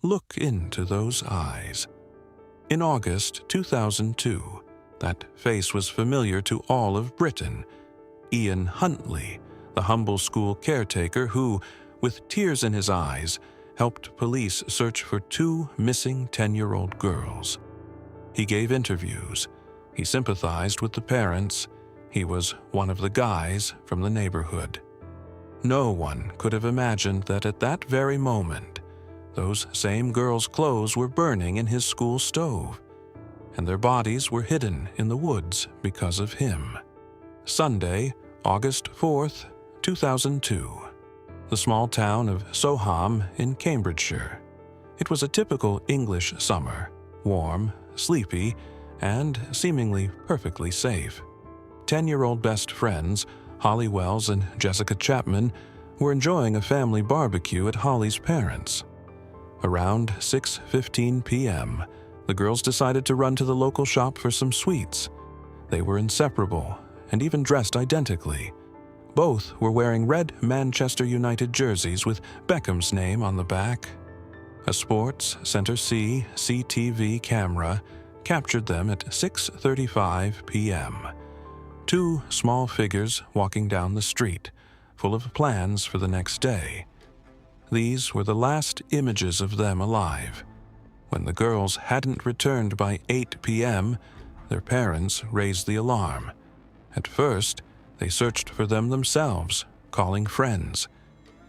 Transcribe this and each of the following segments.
look into those eyes. In August 2002, that face was familiar to all of Britain. Ian Huntley, the humble school caretaker who, with tears in his eyes, helped police search for two missing 10-year-old girls. He gave interviews. He sympathized with the parents. He was one of the guys from the neighborhood. No one could have imagined that at that very moment, those same girls' clothes were burning in his school stove, and their bodies were hidden in the woods because of him. Sunday, August 4th, 2002. The small town of Soham in Cambridgeshire. It was a typical English summer, warm, sleepy, and seemingly perfectly safe. 10-year-old best friends, Holly Wells and Jessica Chapman, were enjoying a family barbecue at Holly's parents'. Around 6:15 p.m., the girls decided to run to the local shop for some sweets. They were inseparable and even dressed identically. Both were wearing red Manchester United jerseys with Beckham's name on the back. A Sports Center C CTV camera captured them at 6:35 p.m. Two small figures walking down the street, full of plans for the next day. These were the last images of them alive. When the girls hadn't returned by 8 p.m., their parents raised the alarm. At first, they searched for them themselves, calling friends.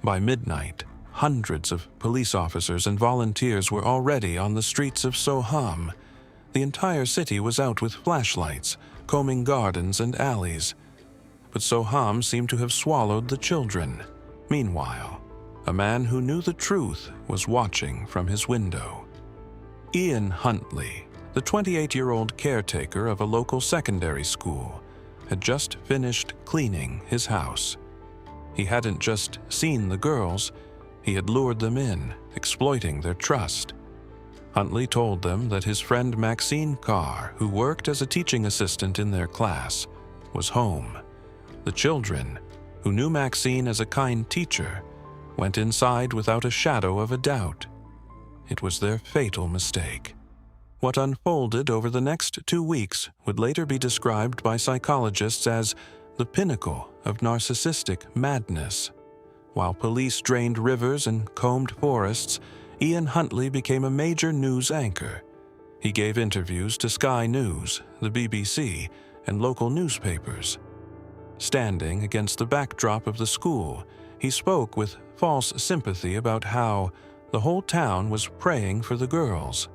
By midnight, hundreds of police officers and volunteers were already on the streets of Soham. The entire city was out with flashlights, combing gardens and alleys. But Soham seemed to have swallowed the children. Meanwhile, a man who knew the truth was watching from his window. Ian Huntley, the 28-year-old caretaker of a local secondary school, had just finished cleaning his house. He hadn't just seen the girls, he had lured them in, exploiting their trust. Huntley told them that his friend Maxine Carr, who worked as a teaching assistant in their class, was home. The children, who knew Maxine as a kind teacher, went inside without a shadow of a doubt. It was their fatal mistake. What unfolded over the next 2 weeks would later be described by psychologists as the pinnacle of narcissistic madness. While police drained rivers and combed forests, Ian Huntley became a major news anchor. He gave interviews to Sky News, the BBC, and local newspapers. Standing against the backdrop of the school, he spoke with false sympathy about how the whole town was praying for the girls.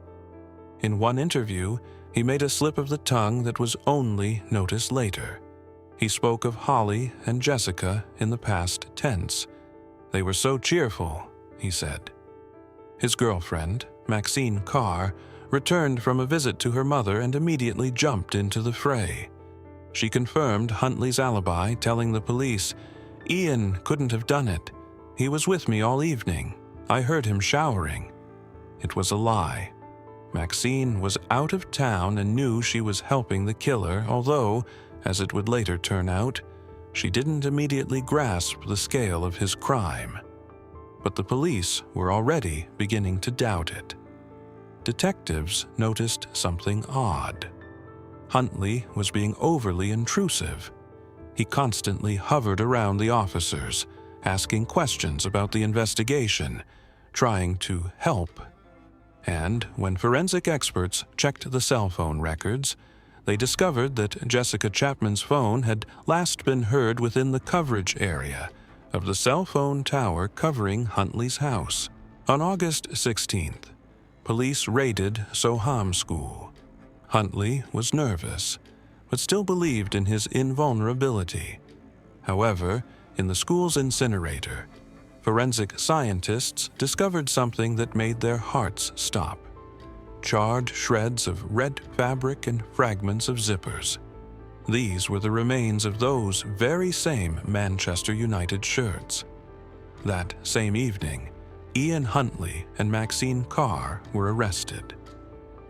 In one interview, he made a slip of the tongue that was only noticed later. He spoke of Holly and Jessica in the past tense. They were so cheerful, he said. His girlfriend, Maxine Carr, returned from a visit to her mother and immediately jumped into the fray. She confirmed Huntley's alibi, telling the police, "Ian couldn't have done it. He was with me all evening. I heard him showering." It was a lie. Maxine was out of town and knew she was helping the killer, although, as it would later turn out, she didn't immediately grasp the scale of his crime. But the police were already beginning to doubt it. Detectives noticed something odd. Huntley was being overly intrusive. He constantly hovered around the officers, asking questions about the investigation, trying to help. And when forensic experts checked the cell phone records, they discovered that Jessica Chapman's phone had last been heard within the coverage area of the cell phone tower covering Huntley's house. On August 16th, police raided Soham School. Huntley was nervous, but still believed in his invulnerability. However, in the school's incinerator, forensic scientists discovered something that made their hearts stop. Charred shreds of red fabric and fragments of zippers. These were the remains of those very same Manchester United shirts. That same evening, Ian Huntley and Maxine Carr were arrested.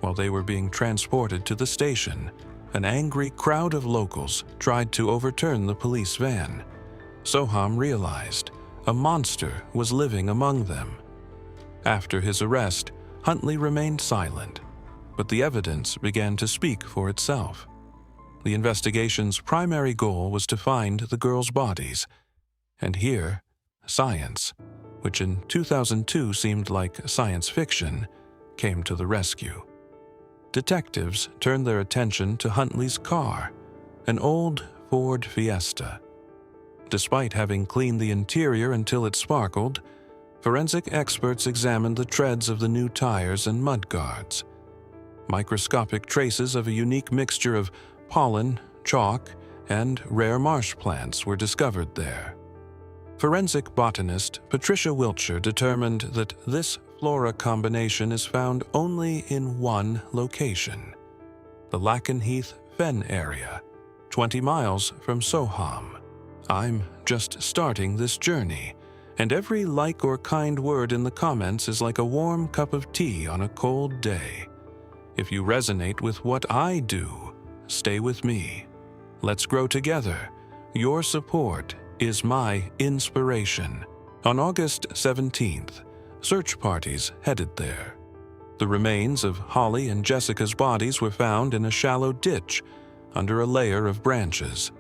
While they were being transported to the station, an angry crowd of locals tried to overturn the police van. Soham realized a monster was living among them. After his arrest, Huntley remained silent, but the evidence began to speak for itself. The investigation's primary goal was to find the girls' bodies, and here, science, which in 2002 seemed like science fiction, came to the rescue. Detectives turned their attention to Huntley's car, an old Ford Fiesta. Despite having cleaned the interior until it sparkled, forensic experts examined the treads of the new tires and mudguards. Microscopic traces of a unique mixture of pollen, chalk, and rare marsh plants were discovered there. Forensic botanist Patricia Wiltshire determined that this flora combination is found only in one location, the Lakenheath Fen area, 20 miles from Soham. I'm just starting this journey, and every like or kind word in the comments is like a warm cup of tea on a cold day. If you resonate with what I do, stay with me. Let's grow together. Your support is my inspiration. On August 17th, search parties headed there. The remains of Holly and Jessica's bodies were found in a shallow ditch under a layer of branches.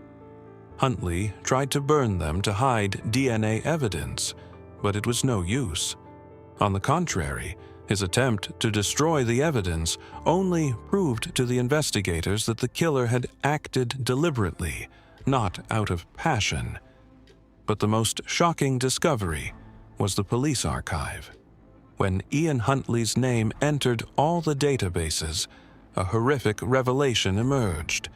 Huntley tried to burn them to hide DNA evidence, but it was no use. On the contrary, his attempt to destroy the evidence only proved to the investigators that the killer had acted deliberately, not out of passion. But the most shocking discovery was the police archive. When Ian Huntley's name entered all the databases, a horrific revelation emerged.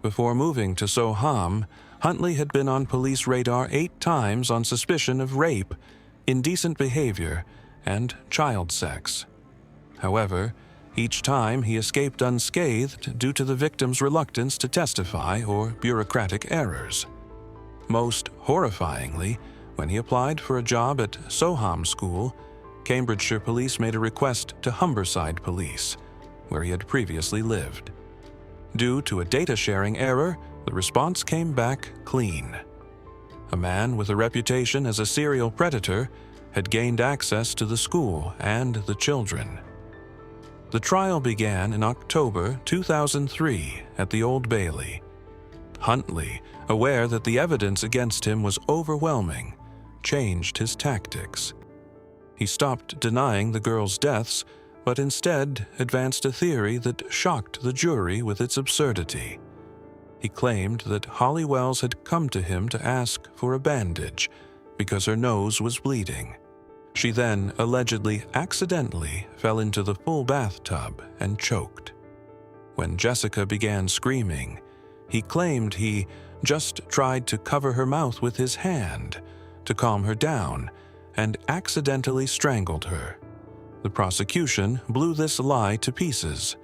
Before moving to Soham, Huntley had been on police radar 8 times on suspicion of rape, indecent behavior, and child sex. However, each time he escaped unscathed due to the victim's reluctance to testify or bureaucratic errors. Most horrifyingly, when he applied for a job at Soham School, Cambridgeshire Police made a request to Humberside Police, where he had previously lived. Due to a data-sharing error, the response came back clean. A man with a reputation as a serial predator had gained access to the school and the children. The trial began in October 2003 at the Old Bailey. Huntley, aware that the evidence against him was overwhelming, changed his tactics. He stopped denying the girls' deaths, but instead advanced a theory that shocked the jury with its absurdity. He claimed that Holly Wells had come to him to ask for a bandage because her nose was bleeding. She then allegedly accidentally fell into the full bathtub and choked. When Jessica began screaming, he claimed he just tried to cover her mouth with his hand to calm her down and accidentally strangled her. The prosecution blew this lie to pieces.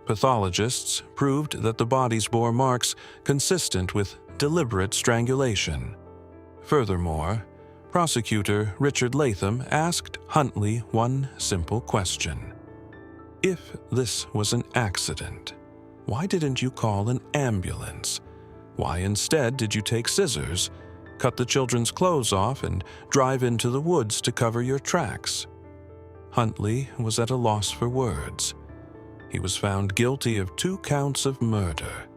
Pathologists proved that the bodies bore marks consistent with deliberate strangulation. Furthermore, prosecutor Richard Latham asked Huntley one simple question. If this was an accident, why didn't you call an ambulance? Why instead did you take scissors, cut the children's clothes off, and drive into the woods to cover your tracks? Huntley was at a loss for words. He was found guilty of 2 counts of murder.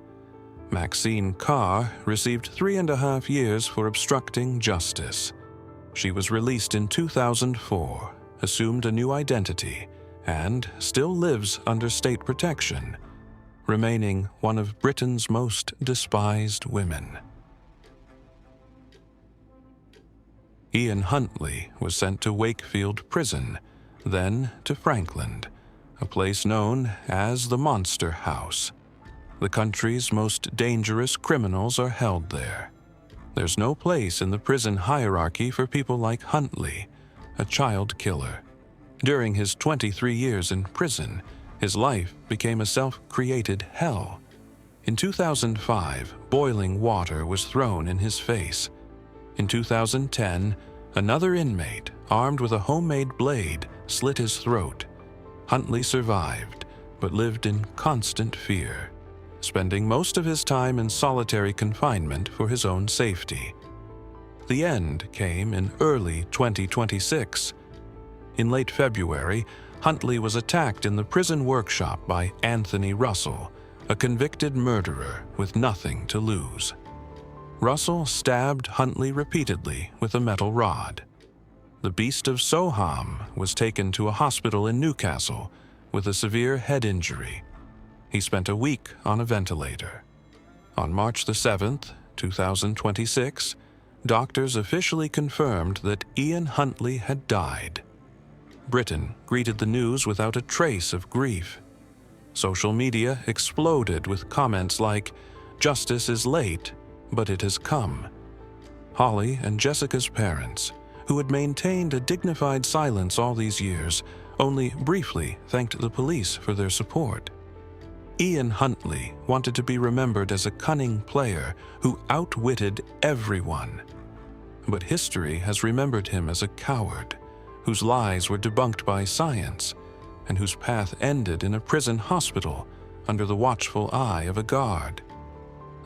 Maxine Carr received 3.5 years for obstructing justice. She was released in 2004, assumed a new identity, and still lives under state protection, remaining one of Britain's most despised women. Ian Huntley was sent to Wakefield Prison, then to Frankland, a place known as the Monster House. The country's most dangerous criminals are held there. There's no place in the prison hierarchy for people like Huntley, a child killer. During his 23 years in prison, his life became a self-created hell. In 2005, boiling water was thrown in his face. In 2010, another inmate, armed with a homemade blade, slit his throat. Huntley survived, but lived in constant fear, spending most of his time in solitary confinement for his own safety. The end came in early 2026. In late February, Huntley was attacked in the prison workshop by Anthony Russell, a convicted murderer with nothing to lose. Russell stabbed Huntley repeatedly with a metal rod. The beast of Soham was taken to a hospital in Newcastle with a severe head injury. He spent a week on a ventilator. On March the 7th, 2026, doctors officially confirmed that Ian Huntley had died. Britain greeted the news without a trace of grief. Social media exploded with comments like, "Justice is late, but it has come." Holly and Jessica's parents, who had maintained a dignified silence all these years, only briefly thanked the police for their support. Ian Huntley wanted to be remembered as a cunning player who outwitted everyone. But history has remembered him as a coward, whose lies were debunked by science, and whose path ended in a prison hospital under the watchful eye of a guard.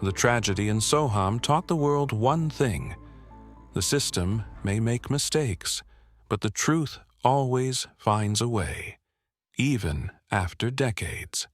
The tragedy in Soham taught the world one thing: the system may make mistakes, but the truth always finds a way, even after decades.